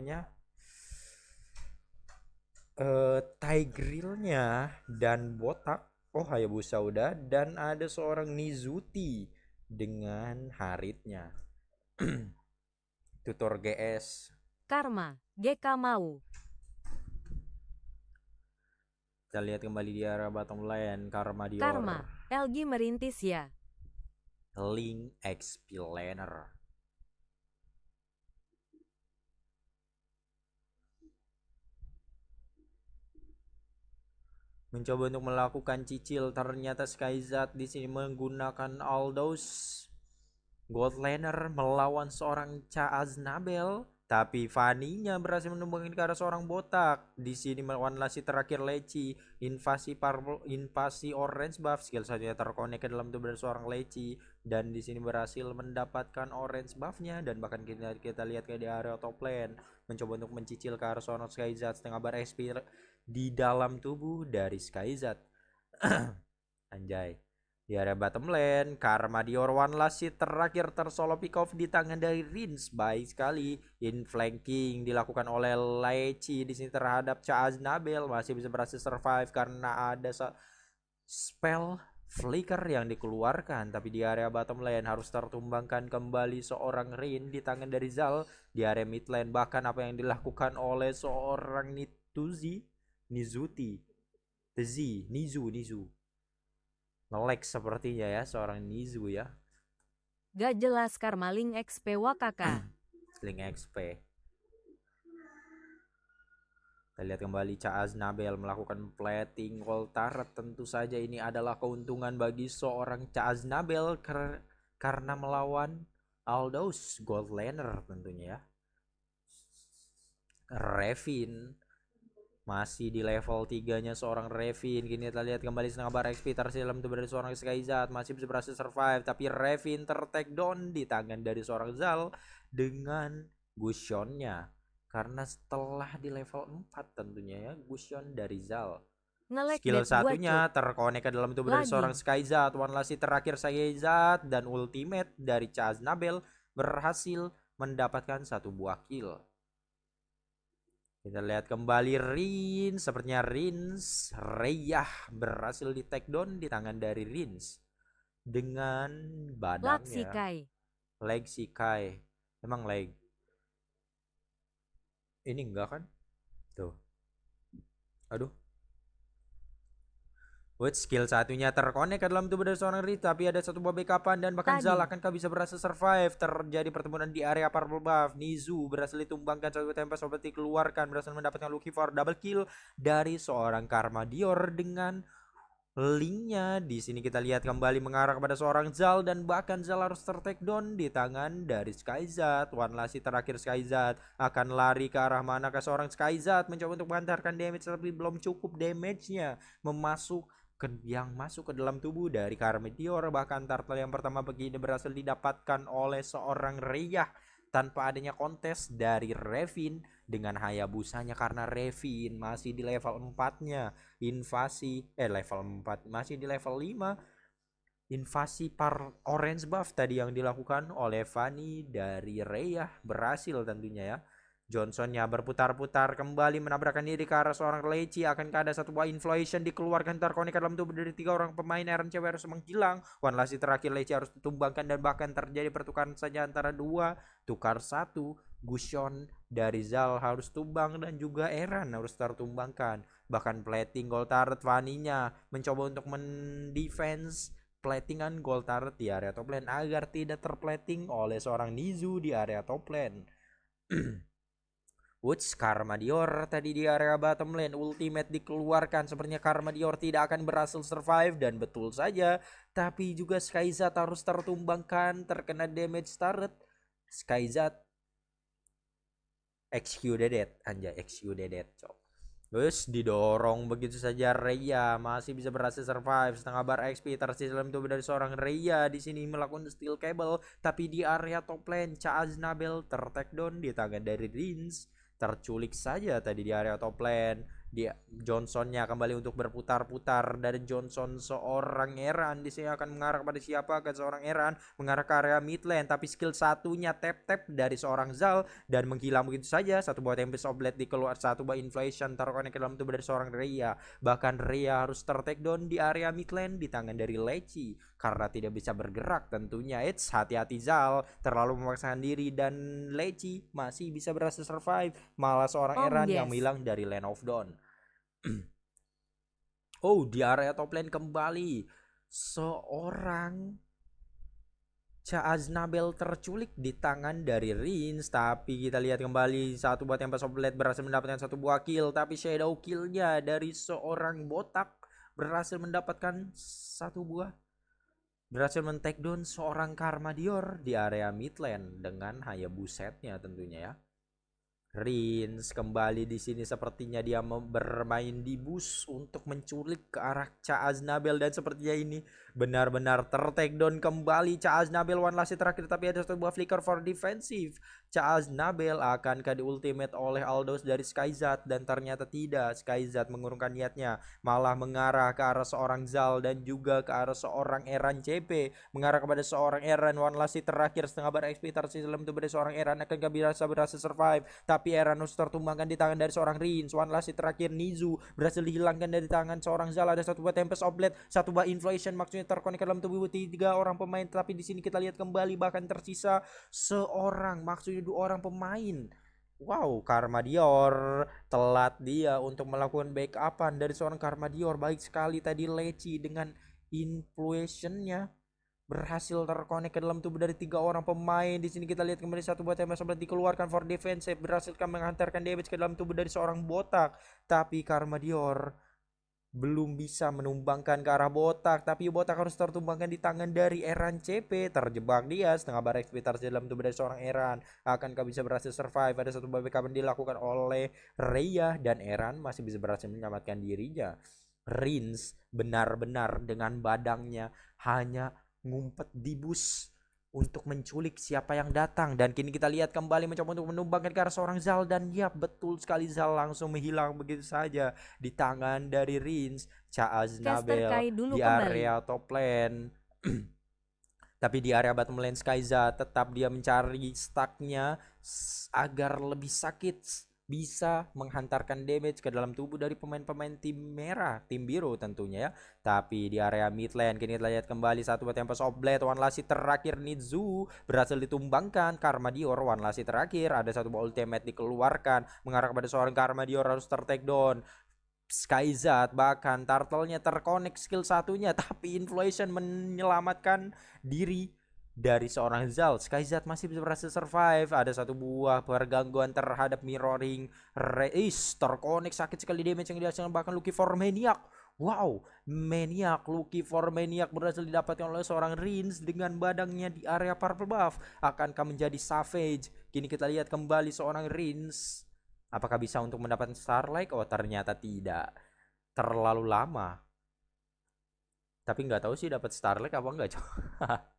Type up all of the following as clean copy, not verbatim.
namanya, Tigreal-nya dan botak. Oh, Hayabusa udah, dan ada seorang Nizuti dengan Haritnya. Tutor GS. Karma, GK mau. Kita lihat kembali di area bottom lane, Karmadior, Karma, LG merintis ya. Link XP Laner. Mencoba untuk melakukan cicil, ternyata Skyzat di sini menggunakan Aldous Gold Laner melawan seorang Aznabel, tapi Fanny-nya berhasil menumbangin ke arah seorang botak. Di sini melawan lasi terakhir Leci, invasi purple, invasi orange buff, skill saja terkonek ke dalam tubuh dari seorang Leci, dan di sini berhasil mendapatkan orange buff-nya. Dan bahkan kita lihat ke di area top lane mencoba untuk mencicil ke arah seorang Skyzat setengah bar XP di dalam tubuh dari Skyzat. Anjay. Di area bottom lane, Karma Dior One Last Hit terakhir tersolo pick off di tangan dari Rins. Baik sekali. In flanking dilakukan oleh Leci di sini terhadap Aznabel, masih bisa berhasil survive karena ada spell flicker yang dikeluarkan. Tapi di area bottom lane harus tertumbangkan kembali seorang Rin di tangan dari Zal. Di area mid lane bahkan apa yang dilakukan oleh seorang Nizuti, Nizu nge-lag sepertinya ya seorang Nizu ya. Gak jelas Karma Link XP Wakaka. Link XP. Kita lihat kembali Aznabel melakukan plating gold turret. Tentu saja ini adalah keuntungan bagi seorang Aznabel karena melawan Aldous Gold Laner tentunya ya. Revin masih di level 3 nya seorang Revin. Kini kita lihat kembali setengah bar XP tersilam dari seorang Skyzat, masih bisa berhasil survive, tapi Revin ter-take down di tangan dari seorang Zal dengan Gusionnya. Karena setelah di level 4 tentunya ya Gusion dari Zal. Ngelek Skill bet gua satunya cuk. terkonek ke dalam tubuh dari seorang Lagi. Skyzat. One last terakhir Skyzat dan ultimate dari Aznabel berhasil mendapatkan satu buah kill. Kita lihat kembali Rins, sepertinya Rins Reyah berhasil di take down di tangan dari Rins dengan badangnya. Laksikai. Leg si Kai. Emang leg. Ini enggak kan? Tuh. Aduh. Wait, skill satunya terkonek ke dalam tubuh dari seorang Rins, tapi ada satu buah backupan dan bahkan Zal Tadi. akankah bisa berhasil survive. Terjadi pertemuan di area purple buff. Nizu berhasil ditumbangkan, satu tempat seperti keluarkan, berhasil mendapatkan Lucky for double kill dari seorang Karma Dior dengan linknya. Di sini kita lihat kembali mengarah kepada seorang Zal, dan bahkan Zal harus ter-take down di tangan dari Skyzat. One last terakhir Skyzat akan lari ke arah mana ke seorang Skyzat mencoba untuk mengantarkan damage, tapi belum cukup damage-nya yang masuk ke dalam tubuh dari Karmeteor. Bahkan turtle yang pertama begini berhasil didapatkan oleh seorang Reyah tanpa adanya kontes dari Revin dengan Hayabusanya, karena Revin masih di level 4 nya invasi level 4 masih di level 5 invasi orange buff tadi yang dilakukan oleh Fanny dari Reyah berhasil tentunya ya. Johnsonnya berputar-putar kembali menabrakkan diri ke arah seorang Leci. Akankah ada satu buah inflation dikeluarkan terkonek dalam tubuh dari 3 orang pemain? RNCW harus menghilang. One last terakhir Leci harus ditumbangkan, dan bahkan terjadi pertukaran saja antara dua. Tukar satu. Gusion dari Zal harus tumbang, dan juga Eran harus tertumbangkan. Bahkan plating gold turret Fanny-nya mencoba untuk mendefense platingan gold turret di area top lane agar tidak terplating oleh seorang Nizu di area top lane. Woods Karma Dior tadi di area bottom lane, ultimate dikeluarkan, sepertinya Karma Dior tidak akan berhasil survive, dan betul saja, tapi juga Skyzat harus tertumbangkan, terkena damage turret. Skyzat executed it, anjay, executed it. Terus didorong begitu saja Raya masih bisa berhasil survive, setengah bar XP tersisa dalam tubuh dari seorang Raya. Di sini melakukan steel cable, tapi di area top lane Aznabel ter-take down di tangan dari Rins. Terculik saja tadi di area top lane. Dia Johnsonnya kembali untuk berputar-putar dari Johnson seorang Eran. Di sini akan mengarah kepada siapa? Ke seorang Eran mengarah ke area mid lane, tapi skill satunya tap-tap dari seorang Zal dan menghilang begitu saja. Satu buah Tempest of Blade dikeluar, satu buah Inflation terkonek ke dalam tubuh dari seorang Rhea. Bahkan Rhea harus tertake down di area mid lane di tangan dari Leci karena tidak bisa bergerak tentunya. Hati-hati Zal terlalu memaksakan diri dan Leci masih bisa berhasil survive. Malah seorang Om Eran yang yes. menghilang dari Land of Dawn. Oh, di area top lane kembali seorang Aznabel terculik di tangan dari Rins, tapi kita lihat kembali satu buah Tempest of Blade berhasil mendapatkan satu buah kill, tapi shadow killnya dari seorang botak berhasil mendapatkan satu buah, berhasil men-take down seorang Karma Dior di area mid lane dengan Hayabusetnya tentunya ya. Rins kembali di sini sepertinya dia bermain di bus untuk menculik ke arah Aznabel dan sepertinya ini benar-benar ter-take down kembali Aznabel. One last terakhir tapi ada satu buah flicker for defensive. Aznabel akankah di ultimate oleh Aldos dari Skyzat dan ternyata tidak. Skyzat mengurungkan niatnya, malah mengarah ke arah seorang Zal dan juga ke arah seorang Eran CP, mengarah kepada seorang Eran. One last terakhir setengah bar XP tersisa dalam tubuh dari seorang Eran, akankah berhasil survive, tapi Eranus tertumbangkan di tangan dari seorang Rins. One last terakhir Nizu berhasil dihilangkan dari tangan seorang Zal. Ada satu buah Tempest of Blade, satu buah Inflation, maksudnya terkonek dalam tubuh tiga orang pemain. Tapi di sini kita lihat kembali bahkan tersisa seorang, maksudnya dua orang pemain. Wow, Karma Dior telat dia untuk melakukan backupan dari seorang Karma Dior. Baik sekali tadi Leci dengan influencernya berhasil terkonek ke dalam tubuh dari tiga orang pemain. Di sini kita lihat kembali satu buah Tempest of Blade dikeluarkan for defensive, berhasil menghantarkan damage ke dalam tubuh dari seorang botak, tapi Karma Dior belum bisa menumbangkan ke arah botak, tapi botak harus tertumbangkan di tangan dari Eran CP. Terjebak dia setengah bar XP di dalam tubuh dari seorang Eran. Akankah bisa berhasil survive? Ada satu backup yang dilakukan oleh Rhea dan Eran masih bisa berhasil menyelamatkan dirinya. Rins benar-benar dengan badangnya hanya ngumpet di bus untuk menculik siapa yang datang, dan kini kita lihat kembali mencoba untuk menumbangkan ke arah seorang Zal, dan ya betul sekali Zal langsung menghilang begitu saja di tangan dari Rins. Caster Aznabel Kai dulu di kembali. area top lane tapi di area bottom lane Skyza tetap dia mencari stacknya agar lebih sakit bisa menghantarkan damage ke dalam tubuh dari pemain-pemain tim merah, tim biru tentunya ya. Tapi di area mid lane kini kita lihat kembali satu buat Tempest of Blade. One last terakhir Nizu berhasil ditumbangkan. Karma Dior one last terakhir, ada satu buah ultimate dikeluarkan mengarah kepada seorang Karma Dior, harus ter-take down. Skyzat bahkan turtle-nya terkonek skill satunya, tapi Inflation menyelamatkan diri dari seorang Zal. Skyzat masih bisa berhasil survive. Ada satu buah pergangguan terhadap mirroring race, terkonek sakit sekali damage yang dihasilkan, bahkan Lucky for Maniac. Wow, Maniac, Lucky for Maniac berhasil didapatkan oleh seorang Rins dengan badangnya di area purple buff. Akankah menjadi savage? Kini kita lihat kembali seorang Rins, apakah bisa untuk mendapatkan Starlight? Oh, ternyata tidak. Terlalu lama. Tapi nggak tahu sih dapat Starlight apa enggak, coba.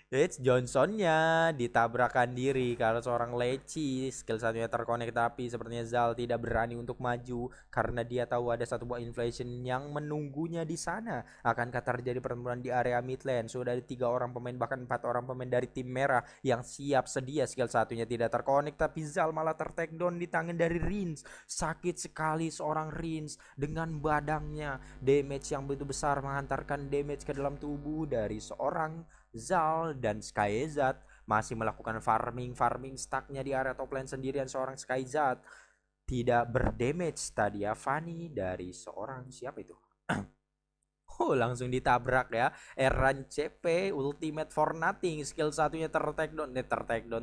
It's Johnsonnya ditabrakan diri karena seorang Leci, skill satunya terkonek, tapi sepertinya Zal tidak berani untuk maju karena dia tahu ada satu buah Inflation yang menunggunya di sana. Akankah terjadi pertempuran di area mid lane? Sudah ada 3 orang pemain, bahkan 4 orang pemain dari tim merah yang siap sedia. Skill satunya tidak terkonek, tapi Zal malah ter-take down di tangan dari Rins. Sakit sekali seorang Rins dengan badangnya, damage yang begitu besar menghantarkan damage ke dalam tubuh dari seorang Zal, dan Skyzat masih melakukan farming stacknya di area top lane sendirian. Seorang Skyzat tidak berdamage tadi ya, Fanny dari seorang siapa itu? Oh, langsung ditabrak ya. Eran CP ultimate for nothing, skill satunya ter-take down,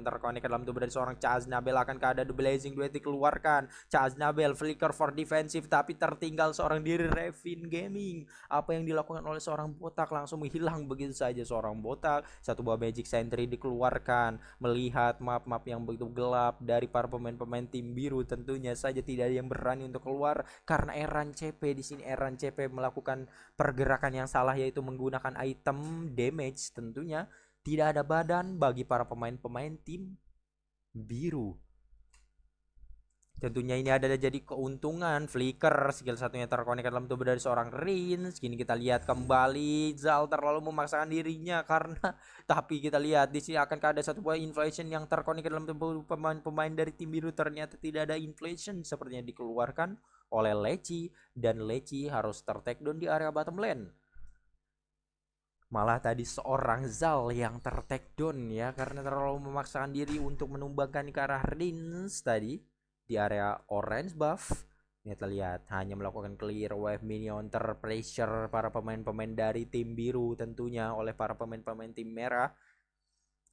terkonek ke dalam tubuh dari seorang Aznabel. Akankah ada blazing duet dikeluarkan? Aznabel flicker for defensive, tapi tertinggal seorang diri Revin Gaming. Apa yang dilakukan oleh seorang botak? Langsung menghilang begitu saja seorang botak. Satu buah magic sentry dikeluarkan. Melihat map-map yang begitu gelap dari para pemain-pemain tim biru, tentunya saja tidak ada yang berani untuk keluar karena Eran CP di sini. Eran CP melakukan pergerakan yang salah, yaitu menggunakan item damage. Tentunya tidak ada badan bagi para pemain-pemain tim biru. Tentunya ini adalah jadi keuntungan Flicker, skill satunya terkonek dalam tubuh dari seorang Rins. Kini kita lihat kembali Zal terlalu memaksakan dirinya karena tapi kita lihat di sini akankah ada satu buah inflation yang terkonek dalam tubuh pemain-pemain dari tim biru. Ternyata tidak ada inflation sepertinya dikeluarkan oleh Leci, dan Leci harus ter-take down di area bottom lane. Malah tadi seorang Zal yang ter-take down ya karena terlalu memaksakan diri untuk menumbangkan ke arah Rins tadi di area orange buff. Ini kita lihat hanya melakukan clear wave minion terpressure para pemain-pemain dari tim biru tentunya oleh para pemain-pemain tim merah.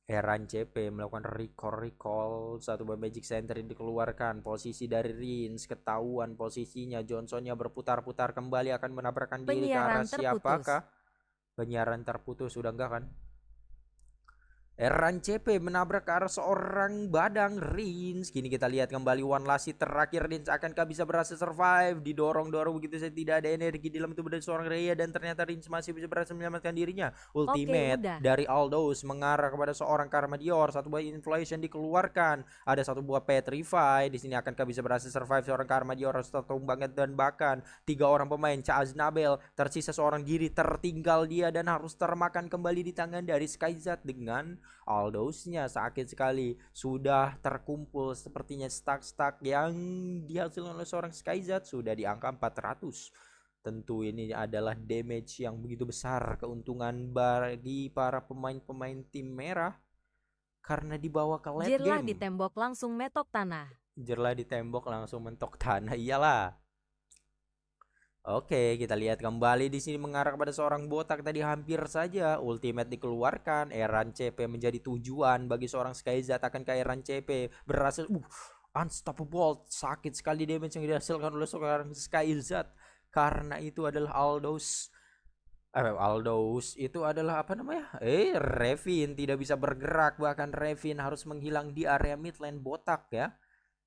Heran CP melakukan recall satu buah magic center yang dikeluarkan. Posisi dari Rins ketahuan posisinya, Johnsonnya berputar-putar kembali akan menabrakkan diri ke arah Penyiaran terputus. siapakah. Penyiaran terputus sudah enggak kan? Eran CP menabrak ke arah seorang badang Rins. Kini kita lihat kembali one last hit terakhir. Rins akankah bisa berhasil survive? Didorong-dorong begitu saja, tidak ada energi dalam tubuh dari seorang Rhea, dan ternyata Rins masih bisa berhasil menyelamatkan dirinya. Oke, Ultimate udah. dari Aldous mengarah kepada seorang Karma Dior. Satu buah inflation dikeluarkan. Ada satu buah petrify. Di sini akankah bisa berhasil survive seorang Karma Dior harus tertumbang, dan bahkan 3 orang pemain Chaz Nabel tersisa seorang diri, tertinggal dia dan harus termakan kembali di tangan dari Skyzat dengan Aldous-nya sakit sekali. Sudah terkumpul sepertinya stack yang dihasilkan oleh seorang Skyzat sudah di angka 400. Tentu ini adalah damage yang begitu besar, keuntungan bagi para pemain-pemain tim merah karena dibawa ke late Jirlah game. ditembok langsung metok tanah. Jerlah ditembok langsung mentok tanah, iyalah. Oke, kita lihat kembali di sini mengarah kepada seorang botak tadi hampir saja ultimate dikeluarkan. Eran CP menjadi tujuan bagi seorang Skyzat. Akankah Eran CP berhasil unstoppable, sakit sekali damage yang dihasilkan oleh seorang Skyzat karena itu adalah Aldous. Aldous itu adalah apa namanya? Revin tidak bisa bergerak, bahkan Revin harus menghilang di area mid lane botak ya.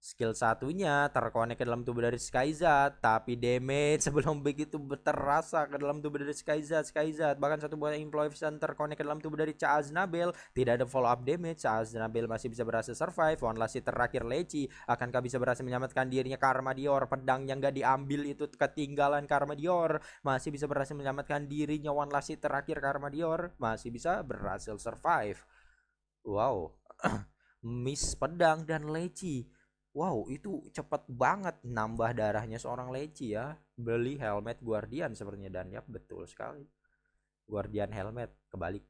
Skill satunya terkonek ke dalam tubuh dari Skyzat, tapi damage sebelum begitu terasa ke dalam tubuh dari Skyzat. Bahkan satu buah implosion terkonek ke dalam tubuh dari Chaz Nabel, tidak ada follow up damage. Chaz Nabel masih bisa berhasil survive. One last hit terakhir Leci, akankah bisa berhasil menyelamatkan dirinya? Karma Dior, pedang yang gak diambil itu ketinggalan. Karma Dior masih bisa berhasil menyelamatkan dirinya. One last hit terakhir Karma Dior masih bisa berhasil survive. Wow. Miss pedang dan Leci. Wow, itu cepat banget nambah darahnya seorang Leci ya. Beli helmet Guardian sepertinya, dan ya betul sekali. Guardian helmet kebalik.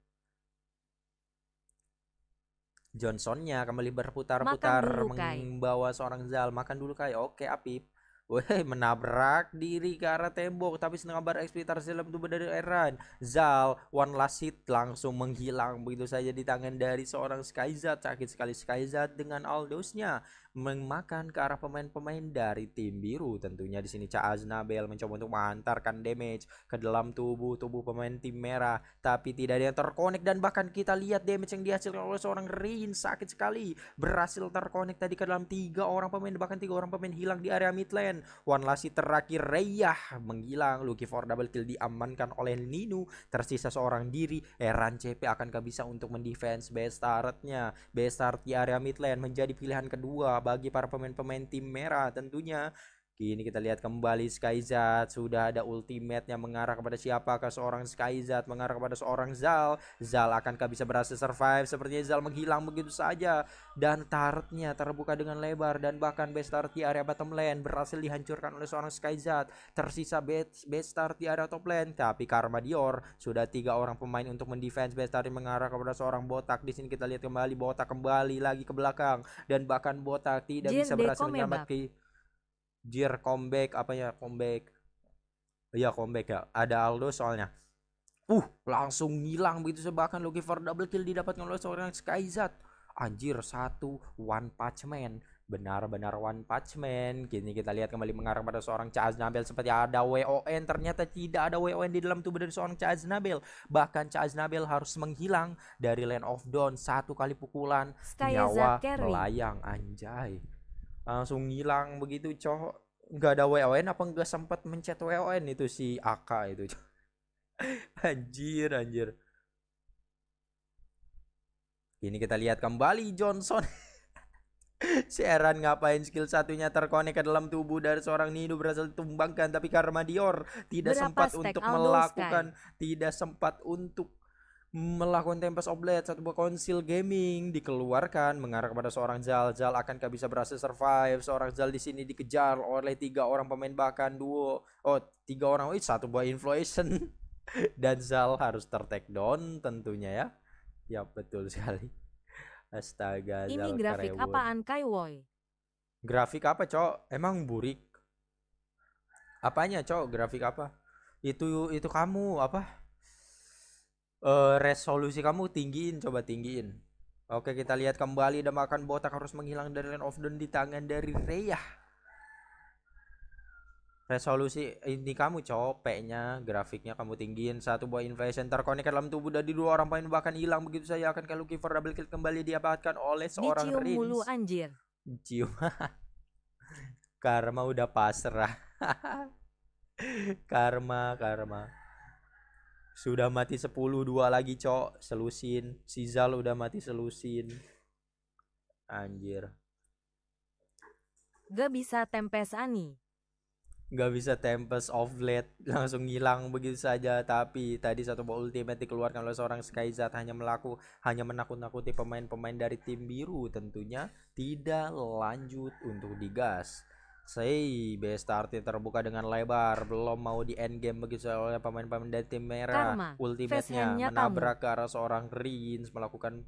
Johnsonnya kembali berputar-putar membawa seorang Zal. Makan dulu kayak oke Apip. Weh, menabrak diri ke arah tembok, tapi setengah bar XP dalam tubuh dari Eran. Zal one last hit langsung menghilang begitu saja di tangan dari seorang Skyzat. Sakit sekali Skyzat dengan Aldous-nya memakan ke arah pemain-pemain dari tim biru. Tentunya di sini Chaz Nabel mencoba untuk menghantarkan damage ke dalam tubuh pemain tim merah, tapi tidak ada yang terkonek, dan bahkan kita lihat damage yang dihasilkan oleh seorang Rin sakit sekali. Berhasil terkonek tadi ke dalam 3 orang pemain, bahkan 3 orang pemain hilang di area mid lane. One last hit terakhir Reyah menghilang. Lucky for double kill diamankan oleh Ninu. Tersisa seorang diri. Eran CP akankah bisa untuk mendefense base turret-nya? Base turret di area mid lane menjadi pilihan kedua bagi para pemain-pemain tim merah tentunya. Kini kita lihat kembali Skyzat sudah ada ultimate-nya mengarah kepada siapakah? Seorang Skyzat mengarah kepada seorang Zal. Zal akankah bisa berhasil survive? Sepertinya Zal menghilang begitu saja, dan turretnya terbuka dengan lebar, dan bahkan base turret di area bottom lane berhasil dihancurkan oleh seorang Skyzat. Tersisa base turret di area top lane, tapi Karma Dior sudah 3 orang pemain untuk mendefense base turret mengarah kepada seorang botak. Di sini kita lihat kembali botak kembali lagi ke belakang, dan bahkan botak tidak bisa berhasil menyelamatkan. Jir comeback apa ya, comeback ya, comeback ya, ada Aldo soalnya langsung ngilang begitu, bahkan Lucky for double kill didapatkan oleh seorang Skyzat. Anjir, satu one punch man, benar-benar one punch man. Kini kita lihat kembali mengarah pada seorang Chaz Nabel, seperti ada WON, ternyata tidak ada WON di dalam tubuh dari seorang Chaz Nabel. Bahkan Chaz Nabel harus menghilang dari Land of Dawn, satu kali pukulan nyawa melayang. Anjay, langsung ngilang begitu cowok. Nggak ada WON apa nggak sempat mencet WON itu si AK itu. Anjir. Ini kita lihat kembali Johnson. Si Eran ngapain skill satunya terkonek ke dalam tubuh dari seorang Nino berhasil ditumbangkan, tapi Karmadior Berapa stack Aldo Sky? tidak sempat untuk melakukan Tempest of Blade. Satu buah konsil gaming dikeluarkan mengarah kepada seorang Zal. Zal akankah bisa berhasil survive? Seorang Zal di sini dikejar oleh 3 orang pemain, bahkan tiga orang, satu buah influation. Dan Zal harus ter-take down tentunya ya. Ya betul sekali. Astaga, Ini Zal grafik Karewon. apaan Kaiwoy? Grafik apa, Cok? Emang burik? Apanya, Cok? Grafik apa? Itu kamu apa? Resolusi kamu tinggiin, coba tinggiin. Oke, kita lihat kembali, dan makan botak harus menghilang dari Land of Dawn di tangan dari Reyah. Resolusi ini kamu copeknya, grafiknya kamu tinggiin. Satu buah invasion terkonek dalam tubuh dari 2 orang pemain, bahkan hilang begitu saja. Akan kalau for double kill kembali didapatkan oleh seorang Dicium mulu Rins. anjir. Cium. Karma udah pasrah. Karma. Sudah mati 10-2 lagi, Cok. Selusin. Si Zal udah mati selusin. Anjir. Gak bisa tempes ani. Gak bisa Tempest of Blade, langsung hilang begitu saja. Tapi tadi satu buah ultimate dikeluarkan oleh seorang Skyzat, hanya menakut-nakuti pemain-pemain dari tim biru. Tentunya tidak lanjut untuk digas. Bestartnya terbuka dengan lebar, belum mau di end game begitu oleh pemain-pemain dari tim merah. Karma, Ultimate-nya facehand-nya menabrak ke arah seorang Rins, melakukan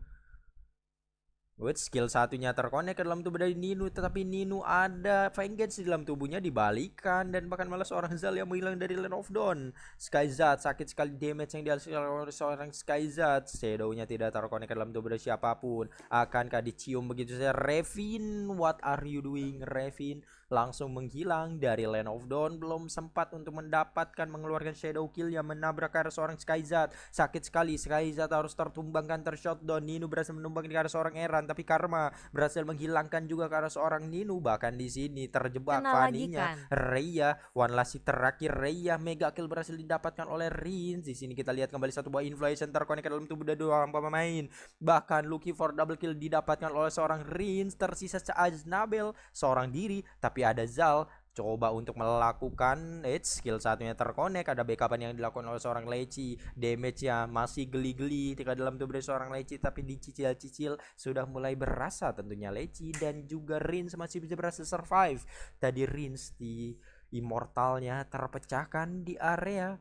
skill satunya terkonek ke dalam tubuh dari Ninu, tetapi Ninu ada Vengeance di dalam tubuhnya, dibalikan, dan bahkan malah seorang Zal yang menghilang dari Land of Dawn. Skyzat sakit sekali damage yang dihasilkan oleh seorang Skyzat. Shadow-nya tidak terkonek ke dalam tubuh dari siapapun. Akankah dicium begitu saja? Revin, what are you doing, Revin? Langsung menghilang dari Land of Dawn, belum sempat untuk mendapatkan mengeluarkan shadow kill yang menabrak ke arah seorang Skyzat. Sakit sekali, Skyzat harus tertumbangkan, tershotdown. Ninu berhasil menumbang ke arah seorang Eran, tapi Karma berhasil menghilangkan juga ke arah seorang Ninu. Bahkan di sini terjebak Faninya kan? Reyah. One last hit terakhir Reyah, mega kill berhasil didapatkan oleh Rins. Di sini kita lihat kembali satu buah inflation terkonek ke dalam tubuh dari 2 orang pemain. Bahkan Lucky for double kill didapatkan oleh seorang Rins. Tersisa Aznabel seorang diri, tapi ada Zal coba untuk melakukan skill satunya terkonek. Ada backupan yang dilakukan oleh seorang Leci. Damage-nya masih geli-geli ketika dalam tubuh seorang Leci, tapi dicicil-cicil sudah mulai berasa tentunya Leci, dan juga Rins masih bisa berhasil survive. Tadi Rins di immortalnya terpecahkan di area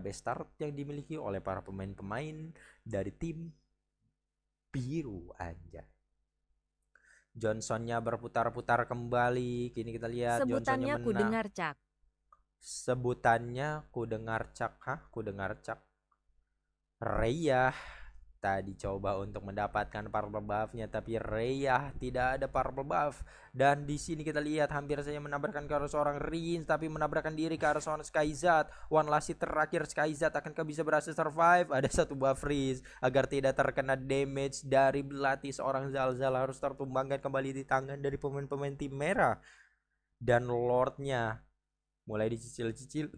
Bestart yang dimiliki oleh para pemain-pemain dari tim biru aja. Johnsonnya berputar-putar kembali. Kini kita lihat Sebutannya Johnsonnya ku dengar cak. Sebutannya ku dengar cak. Reyah tadi coba untuk mendapatkan purple buff-nya, tapi Reyah tidak ada purple buff. Dan di sini kita lihat hampir saja menabrakkan ke arah seorang Rins, tapi menabrakkan diri ke arah seorang Skyzat. One last hit terakhir Skyzat, akankah bisa berhasil survive? Ada satu buff freeze agar tidak terkena damage dari belati seorang Zal. Harus tertumbangkan kembali di tangan dari pemain-pemain tim merah. Dan Lordnya mulai dicicil-cicil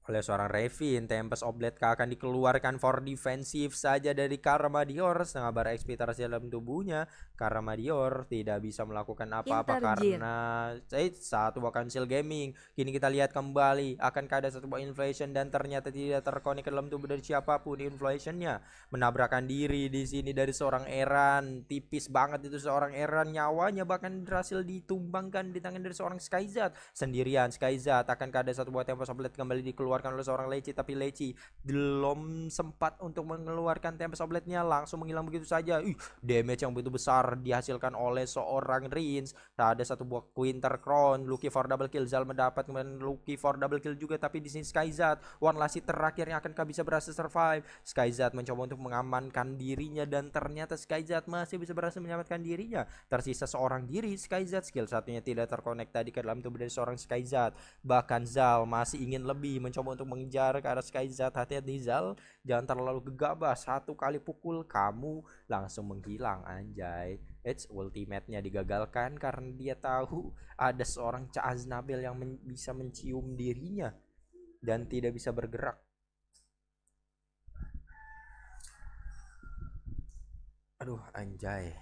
oleh seorang Revin. Tempest of Blade akan dikeluarkan for defensif saja dari Karmadior. Setengah bar XP terhasil dalam tubuhnya. Karmadior tidak bisa melakukan apa-apa karena satu buah cancel gaming. Kini kita lihat kembali, akankah ada satu buah inflation, dan ternyata tidak terkonek ke dalam tubuh dari siapapun. Inflationnya menabrakkan diri di sini dari seorang Eran. Tipis banget itu seorang Eran, nyawanya bahkan berhasil ditumbangkan di tangan dari seorang Skyzat. Sendirian Skyzat, akankah ada satu buah Tempest of Blade kembali dikeluarkan oleh seorang Leci, tapi Leci belum sempat untuk mengeluarkan Tempest of Blade-nya, langsung menghilang begitu saja. Damage yang begitu besar dihasilkan oleh seorang Rins. Ada satu buah Winter Crown, Lucky for double kill. Zal mendapat kemudian Lucky for double kill juga, tapi di sini Skyzat one last hit terakhirnya, akankah bisa berhasil survive? Skyzat mencoba untuk mengamankan dirinya, dan ternyata Skyzat masih bisa berhasil menyelamatkan dirinya. Tersisa seorang diri Skyzat, skill satunya tidak terkonek tadi ke dalam tubuh dari seorang Skyzat. Bahkan Zal masih ingin lebih, mencoba untuk mengejar ke arah Skyzat. Hati-hati Zal, jangan terlalu gegabah. Satu kali pukul kamu langsung menghilang anjay. Ultimate-nya digagalkan karena dia tahu ada seorang Aznabel yang bisa mencium dirinya dan tidak bisa bergerak. Aduh, anjay.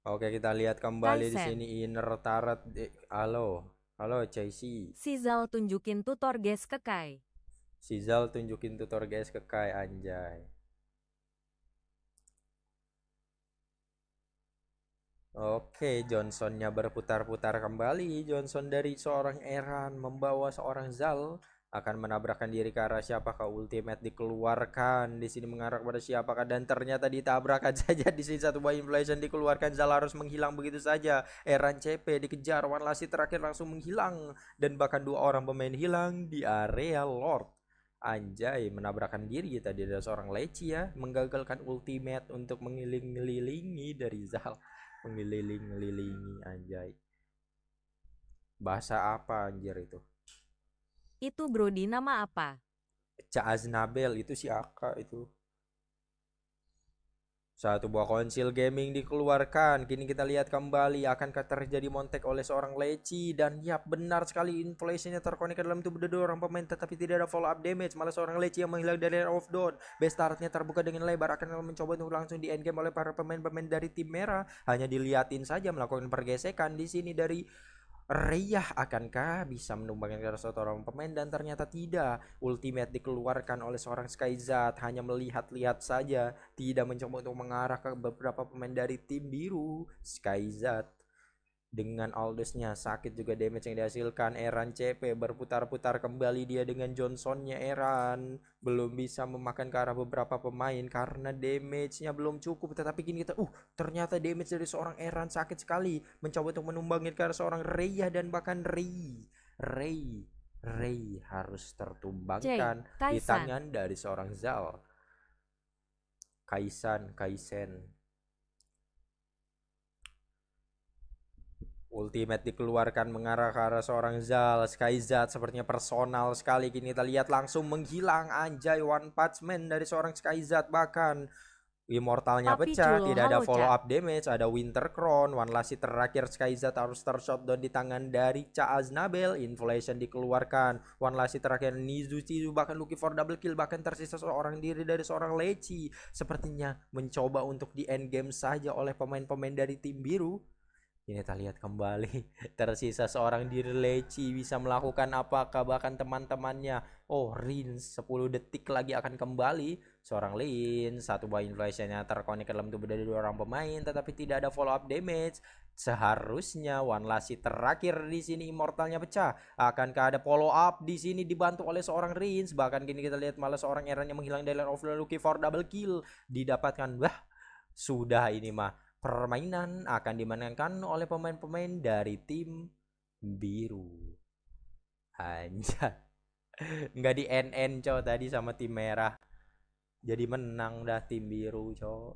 Oke, kita lihat kembali di Kaisen. sini inner turret. Halo, halo Chelsea. Sizal tunjukin tutor guys ke Kai. Sizal tunjukin tutor guys ke Kai, anjay. Oke, Johnsonnya berputar-putar kembali. Johnson dari seorang Eran membawa seorang Zal akan menabrakkan diri ke arah siapakah, ultimate dikeluarkan di sini mengarah kepada siapakah, dan ternyata ditabrakan saja di sini. Satu buah inflation dikeluarkan, Zal harus menghilang begitu saja. Eran CP dikejar, One Last terakhir langsung menghilang, dan bahkan dua orang pemain hilang di area Lord. Anjay, menabrakkan diri tadi ada seorang Leci ya, menggagalkan ultimate untuk mengelilingi dari Zal. Mengelilingi anjay. Bahasa apa anjir itu? Itu Brody nama apa? Nabel itu si Aka itu. Satu buah konsil gaming dikeluarkan. Kini kita lihat kembali akankah terjadi montek oleh seorang Leci, dan ya benar sekali, inflationnya terkonek ke dalam tubuh dua orang pemain tetapi tidak ada follow up damage, malah seorang Leci yang menghilang dari area of dawn. Base turretnya terbuka dengan lebar, akan mencoba untuk langsung di endgame oleh para pemain-pemain dari tim merah. Hanya dilihatin saja melakukan pergesekan di sini dari Reyah, akankah bisa menumbangkan ke satu orang pemain, dan ternyata tidak. Ultimate dikeluarkan oleh seorang Skyzat, hanya melihat-lihat saja, tidak mencoba untuk mengarah ke beberapa pemain dari tim biru. Skyzat dengan Aldous-nya sakit juga damage yang dihasilkan. Eran CP berputar-putar kembali dia dengan Johnsonnya. Eran belum bisa memakan ke arah beberapa pemain karena damage-nya belum cukup, tetapi kini kita ternyata damage dari seorang Eran sakit sekali, mencoba untuk menumbangin ke arah seorang Reyah, dan bahkan Ray harus C. tertumbangkan di Kaisan. tangan dari seorang Zal. Kaisen ultimate dikeluarkan mengarah ke arah seorang Zal. Skyzat sepertinya personal sekali. Kini kita lihat langsung menghilang, anjay, one punch man dari seorang Skyzat. Bahkan immortalnya Papi pecah, Culo tidak ada halo follow Ca. up damage, ada winter crown. One last terakhir, Skyzat harus tershotdown di tangan dari Aznabel. Inflation dikeluarkan, one last terakhir Nizu bahkan looking for double kill, bahkan tersisa seorang diri dari seorang Leci. Sepertinya mencoba untuk di end game saja oleh pemain-pemain dari tim biru. Ini kita lihat kembali, tersisa seorang diri Leci, bisa melakukan apakah, bahkan teman-temannya. Oh, Rins 10 detik lagi akan kembali. Seorang Lin, satu buah inflationnya terkonek ke dalam tubuh dari dua orang pemain tetapi tidak ada follow up damage. Seharusnya One Last terakhir di sini immortalnya pecah. Akankah ada follow up di sini dibantu oleh seorang Rins? Bahkan kini kita lihat malah seorang Aaron yang menghilang dari Land of the Lucky for double kill didapatkan. Wah, sudah ini mah permainan akan dimenangkan oleh pemain-pemain dari tim biru. Anjay. Nggak di NN cow tadi sama tim merah. Jadi menang dah tim biru cow.